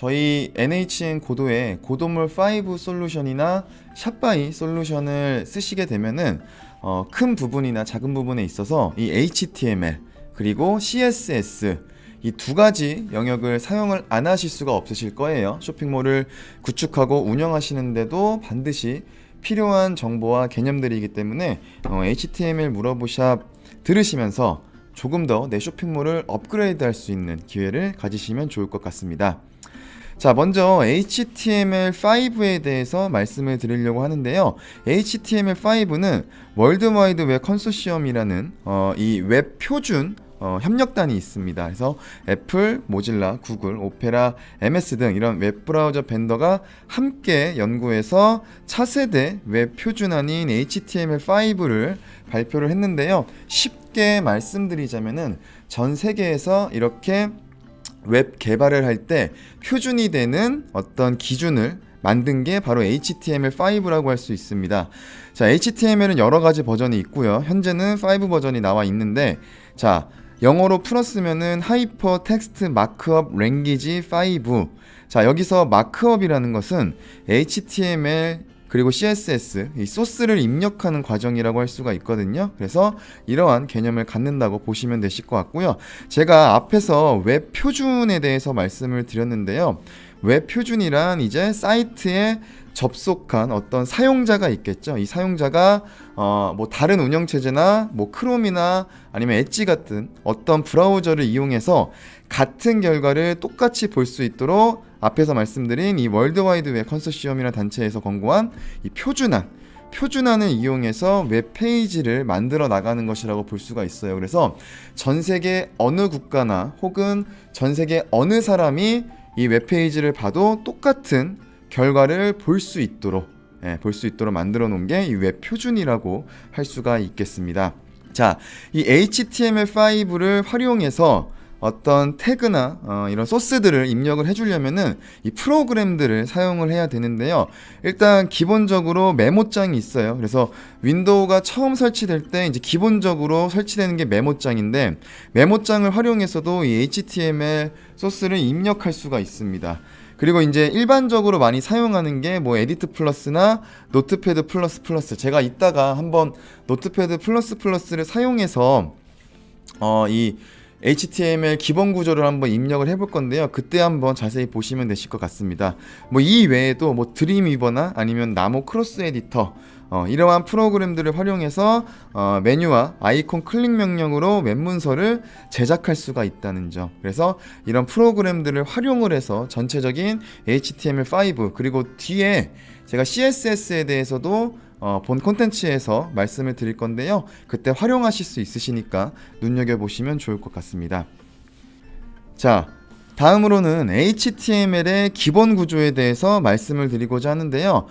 저희 NHN 고도의 고도물 5 솔루션이나 샷바이 솔루션을 쓰시게 되면은 큰 부분이나 작은 부분에 있어서 이 HTML 그리고 CSS 이 두 가지 영역을 사용을 안 하실 수가 없으실 거예요. 쇼핑몰을 구축하고 운영하시는데도 반드시 필요한 정보와 개념들이기 때문에 HTML 물어보샵 들으시면서 조금 더 내 쇼핑몰을 업그레이드 할 수 있는 기회를 가지시면 좋을 것 같습니다. 자, 먼저 HTML5에 대해서 말씀을 드리려고 하는데요. HTML5는 월드와이드 웹 컨소시엄이라는 이 웹 표준 협력단이 있습니다. 그래서 애플, 모질라, 구글, 오페라, MS 등 이런 웹브라우저 벤더가 함께 연구해서 차세대 웹 표준안인 HTML5를 발표를 했는데요. 쉽게 말씀드리자면은 전 세계에서 이렇게 웹 개발을 할 때 표준이 되는 어떤 기준을 만든 게 바로 HTML5라고 할 수 있습니다. 자, HTML은 여러 가지 버전이 있고요. 현재는 5 버전이 나와 있는데, 자, 영어로 풀었으면은 하이퍼 텍스트 마크업 랭귀지 5. 자, 여기서 마크업이라는 것은 HTML 그리고 CSS, 이 소스를 입력하는 과정이라고 할 수가 있거든요. 그래서 이러한 개념을 갖는다고 보시면 되실 것 같고요. 제가 앞에서 웹 표준에 대해서 말씀을 드렸는데요. 웹 표준이란 이제 사이트에 접속한 어떤 사용자가 있겠죠. 이 사용자가 뭐 다른 운영체제나 뭐 크롬이나 아니면 엣지 같은 어떤 브라우저를 이용해서 같은 결과를 똑같이 볼 수 있도록 앞에서 말씀드린 이 월드와이드 웹 컨소시엄이라는 단체에서 권고한 이 표준안을 이용해서 웹페이지를 만들어 나가는 것이라고 볼 수가 있어요. 그래서 전 세계 어느 국가나 혹은 전 세계 어느 사람이 이 웹페이지를 봐도 똑같은 결과를 볼 수 있도록 만들어 놓은 게 이 웹 표준이라고 할 수가 있겠습니다. 자, 이 HTML5를 활용해서 어떤 태그나 이런 소스들을 입력을 해주려면은 이 프로그램들을 사용을 해야 되는데요. 일단 기본적으로 메모장이 있어요. 그래서 윈도우가 처음 설치될 때 이제 기본적으로 설치되는 게 메모장인데, 메모장을 활용해서도 이 HTML 소스를 입력할 수가 있습니다. 그리고 이제 일반적으로 많이 사용하는 게 뭐 에디트 플러스나 노트패드 플러스 플러스, 제가 이따가 한번 노트패드 플러스 플러스를 사용해서 이 HTML 기본 구조를 한번 입력을 해볼 건데요. 그때 한번 자세히 보시면 되실 것 같습니다. 뭐 이 외에도 뭐 드림위버나 아니면 나모 크로스 에디터 이러한 프로그램들을 활용해서 메뉴와 아이콘 클릭 명령으로 웹문서를 제작할 수가 있다는 점. 그래서 이런 프로그램들을 활용을 해서 전체적인 HTML5 그리고 뒤에 제가 CSS에 대해서도 본 콘텐츠에서 말씀을 드릴 건데요. 그때 활용하실 수 있으시니까 눈여겨보시면 좋을 것 같습니다. 자, 다음으로는 HTML의 기본 구조에 대해서 말씀을 드리고자 하는데요.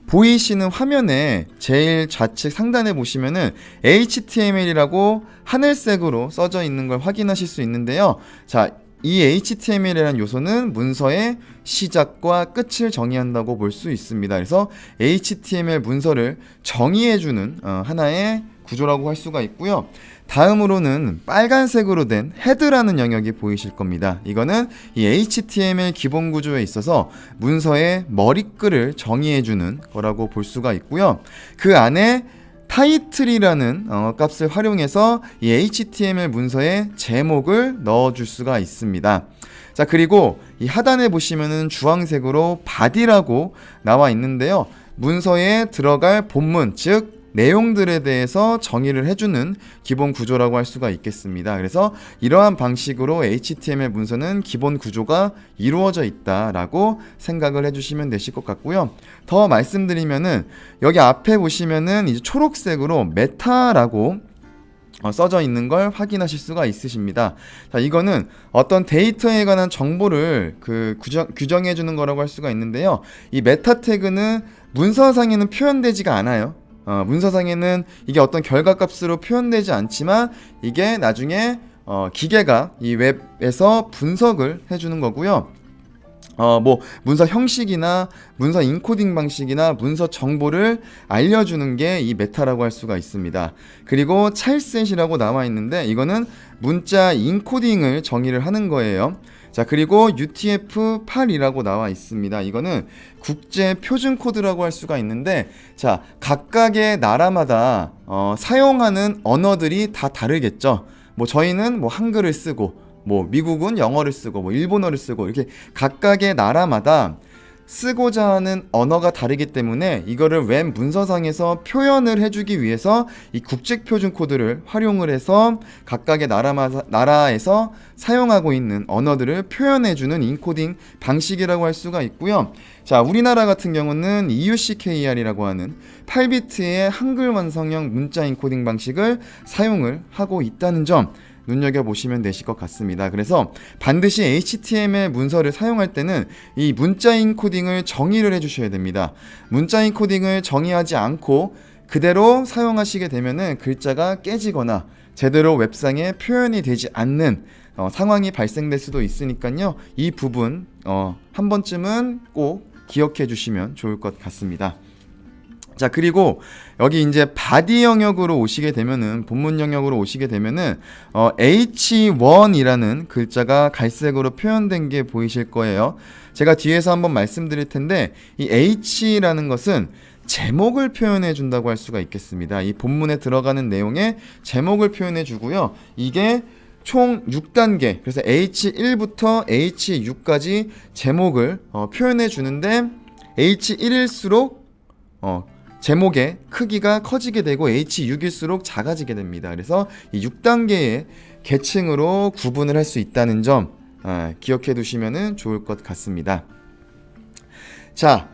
보이시는 화면에 제일 좌측 상단에 보시면은 HTML이라고 하늘색으로 써져 있는 걸 확인하실 수 있는데요. 자, 이 HTML이라는 요소는 문서의 시작과 끝을 정의한다고 볼 수 있습니다. 그래서 HTML 문서를 정의해주는 하나의 구조라고 할 수가 있고요. 다음으로는 빨간색으로 된 헤드라는 영역이 보이실 겁니다. 이거는 이 HTML 기본 구조에 있어서 문서의 머리글을 정의해주는 거라고 볼 수가 있고요. 그 안에 타이틀이라는 값을 활용해서 이 HTML 문서에 제목을 넣어줄 수가 있습니다. 자, 그리고 이 하단에 보시면은 주황색으로 body라고 나와 있는데요. 문서에 들어갈 본문, 즉 내용들에 대해서 정의를 해주는 기본 구조라고 할 수가 있겠습니다. 그래서 이러한 방식으로 HTML 문서는 기본 구조가 이루어져 있다라고 생각을 해주시면 되실 것 같고요. 더 말씀드리면은 여기 앞에 보시면은 이제 초록색으로 메타라고 써져 있는 걸 확인하실 수가 있으십니다. 자, 이거는 어떤 데이터에 관한 정보를 규정해 주는 거라고 할 수가 있는데요. 이 메타 태그는 문서상에는 표현되지가 않아요. 문서상에는 이게 어떤 결과값으로 표현되지 않지만 이게 나중에 기계가 이 웹에서 분석을 해주는 거고요. 뭐 문서 형식이나 문서 인코딩 방식이나 문서 정보를 알려주는 게 이 메타라고 할 수가 있습니다. 그리고 찰셋이라고 나와 있는데 이거는 문자 인코딩을 정의를 하는 거예요. 자, 그리고 UTF-8이라고 나와 있습니다. 이거는 국제 표준 코드라고 할 수가 있는데, 자, 각각의 나라마다 사용하는 언어들이 다 다르겠죠. 뭐 저희는 뭐 한글을 쓰고, 뭐 미국은 영어를 쓰고, 뭐 일본어를 쓰고, 이렇게 각각의 나라마다 쓰고자 하는 언어가 다르기 때문에 이거를 웹 문서상에서 표현을 해주기 위해서 이 국제 표준 코드를 활용을 해서 각각의 나라에서 사용하고 있는 언어들을 표현해주는 인코딩 방식이라고 할 수가 있고요. 자, 우리나라 같은 경우는 EUCKR이라고 하는 8비트의 한글 완성형 문자 인코딩 방식을 사용을 하고 있다는 점 눈여겨보시면 되실 것 같습니다. 그래서 반드시 HTML 문서를 사용할 때는 이 문자 인코딩을 정의를 해주셔야 됩니다. 문자 인코딩을 정의하지 않고 그대로 사용하시게 되면은 글자가 깨지거나 제대로 웹상에 표현이 되지 않는 상황이 발생될 수도 있으니까요. 이 부분 한 번쯤은 꼭 기억해 주시면 좋을 것 같습니다. 자, 그리고 여기 이제 바디 영역으로 오시게 되면은, 본문 영역으로 오시게 되면은 H1이라는 글자가 갈색으로 표현된 게 보이실 거예요. 제가 뒤에서 한번 말씀드릴 텐데 이 H라는 것은 제목을 표현해 준다고 할 수가 있겠습니다. 이 본문에 들어가는 내용의 제목을 표현해 주고요. 이게 총 6단계, 그래서 H1부터 H6까지 제목을 표현해 주는데 H1일수록 제목의 크기가 커지게 되고 H6일수록 작아지게 됩니다. 그래서 이 6단계의 계층으로 구분을 할 수 있다는 점 기억해 두시면 좋을 것 같습니다. 자,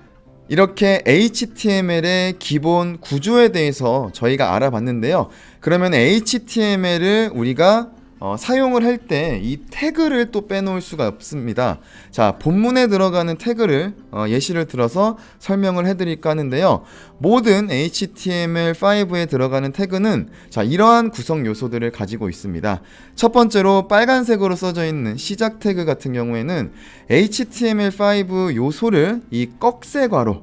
이렇게 HTML의 기본 구조에 대해서 저희가 알아봤는데요. 그러면 HTML을 우리가 사용을 할 때 이 태그를 또 빼놓을 수가 없습니다. 자, 본문에 들어가는 태그를 예시를 들어서 설명을 해드릴까 하는데요. 모든 HTML5에 들어가는 태그는 자, 이러한 구성 요소들을 가지고 있습니다. 첫 번째로 빨간색으로 써져 있는 시작 태그 같은 경우에는 HTML5 요소를 이 꺽쇠괄호로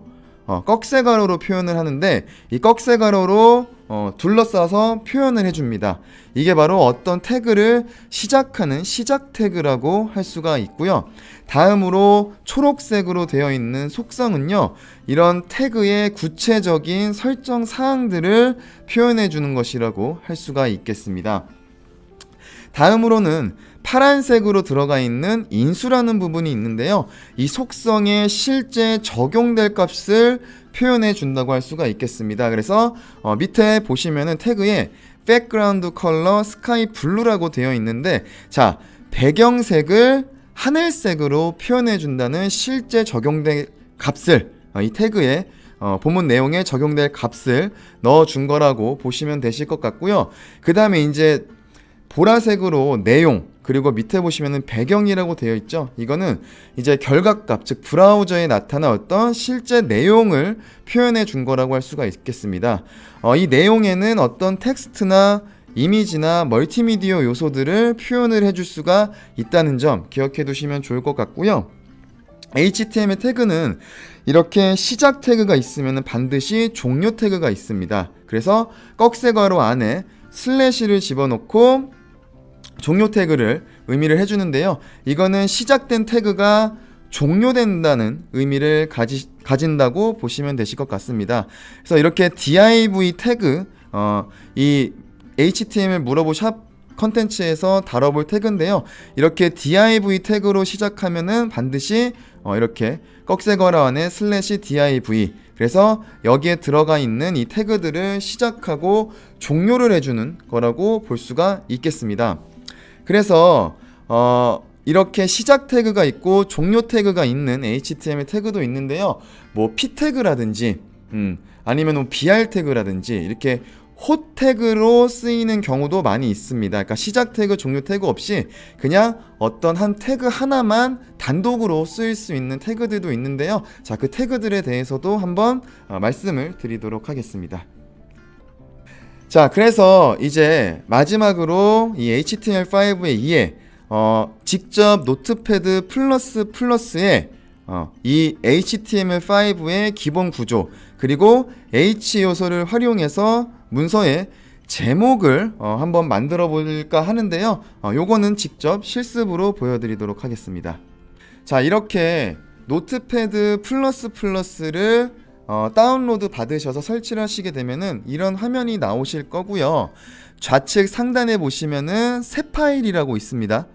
표현을 하는데, 이 꺽쇠괄호로 둘러싸서 표현을 해줍니다. 이게 바로 어떤 태그를 시작하는 시작 태그라고 할 수가 있고요. 다음으로 초록색으로 되어 있는 속성은요, 이런 태그의 구체적인 설정 사항들을 표현해 주는 것이라고 할 수가 있겠습니다. 다음으로는 파란색으로 들어가 있는 인수라는 부분이 있는데요. 이 속성에 실제 적용될 값을 표현해 준다고 할 수가 있겠습니다. 그래서 밑에 보시면은 태그에 background color sky blue라고 되어 있는데, 자, 배경색을 하늘색으로 표현해 준다는 실제 적용될 값을 이 태그에 본문 내용에 적용될 값을 넣어 준 거라고 보시면 되실 것 같고요. 그 다음에 이제 보라색으로 내용, 그리고 밑에 보시면은 배경이라고 되어 있죠. 이거는 이제 결과값, 즉 브라우저에 나타난 어떤 실제 내용을 표현해 준 거라고 할 수가 있겠습니다. 이 내용에는 어떤 텍스트나 이미지나 멀티미디어 요소들을 표현을 해줄 수가 있다는 점 기억해 두시면 좋을 것 같고요. HTML 태그는 이렇게 시작 태그가 있으면 반드시 종료 태그가 있습니다. 그래서 꺽쇠괄호 안에 슬래시를 집어넣고 종료 태그를 의미를 해주는데요. 이거는 시작된 태그가 종료된다는 의미를 가진다고 보시면 되실 것 같습니다. 그래서 이렇게 div 태그, 이 HTML 물어보 샵 컨텐츠에서 다뤄볼 태그인데요. 이렇게 div 태그로 시작하면은 반드시 이렇게 꺽쇠괄호 안에 슬래시 div, 그래서 여기에 들어가 있는 이 태그들을 시작하고 종료를 해주는 거라고 볼 수가 있겠습니다. 그래서 이렇게 시작 태그가 있고 종료 태그가 있는 HTML 태그도 있는데요. 뭐 p 태그라든지 아니면 뭐 br 태그라든지 이렇게 호 태그로 쓰이는 경우도 많이 있습니다. 그러니까 시작 태그, 종료 태그 없이 그냥 어떤 한 태그 하나만 단독으로 쓰일 수 있는 태그들도 있는데요. 자, 그 태그들에 대해서도 한번 말씀을 드리도록 하겠습니다. 자, 그래서 이제 마지막으로 이 HTML5의 이해, 직접 노트패드 플러스에 이 HTML5의 기본 구조 그리고 H 요소를 활용해서 문서의 제목을 한번 만들어 볼까 하는데요. 요거는 직접 실습으로 보여드리도록 하겠습니다. 자, 이렇게 노트패드 플러스를 다운로드 받으셔서 설치를 하시게 되면은 이런 화면이 나오실 거고요. 좌측 상단에 보시면은 새 파일이라고 있습니다.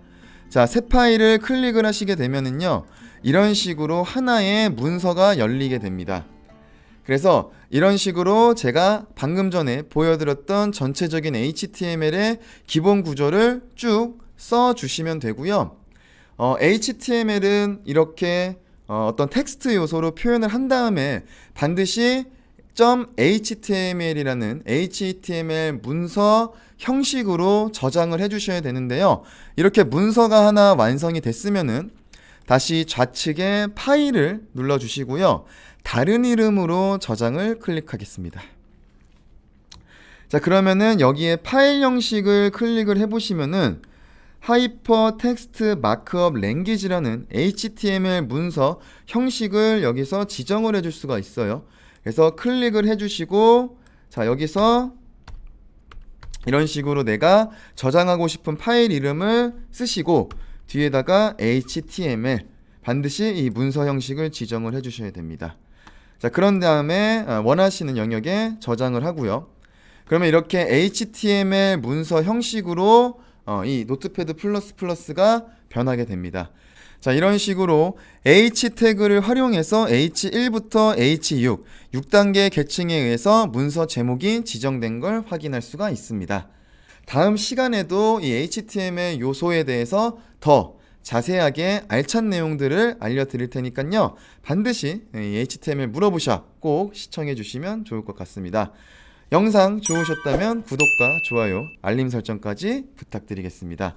자, 새 파일을 클릭을 하시게 되면은요, 이런 식으로 하나의 문서가 열리게 됩니다. 그래서 이런 식으로 제가 방금 전에 보여드렸던 전체적인 HTML의 기본 구조를 쭉 써주시면 되고요. HTML은 이렇게 어떤 텍스트 요소로 표현을 한 다음에 반드시 .html이라는 HTML 문서 형식으로 저장을 해주셔야 되는데요. 이렇게 문서가 하나 완성이 됐으면은 다시 좌측에 파일을 눌러주시고요. 다른 이름으로 저장을 클릭하겠습니다. 자, 그러면은 여기에 파일 형식을 클릭을 해보시면은 하이퍼 텍스트 마크업 랭귀지라는 HTML 문서 형식을 여기서 지정을 해줄 수가 있어요. 그래서 클릭을 해주시고, 자, 여기서 이런 식으로 내가 저장하고 싶은 파일 이름을 쓰시고 뒤에다가 HTML 반드시 이 문서 형식을 지정을 해주셔야 됩니다. 자, 그런 다음에 원하시는 영역에 저장을 하고요. 그러면 이렇게 HTML 문서 형식으로 이 노트패드 플러스가 변하게 됩니다. 자, 이런 식으로 H 태그를 활용해서 H1부터 H6, 6단계 계층에 의해서 문서 제목이 지정된 걸 확인할 수가 있습니다. 다음 시간에도 이 HTML 요소에 대해서 더 자세하게 알찬 내용들을 알려드릴 테니까요. 반드시 이 HTML 물어보셔 꼭 시청해 주시면 좋을 것 같습니다. 영상 좋으셨다면 구독과 좋아요, 알림 설정까지 부탁드리겠습니다.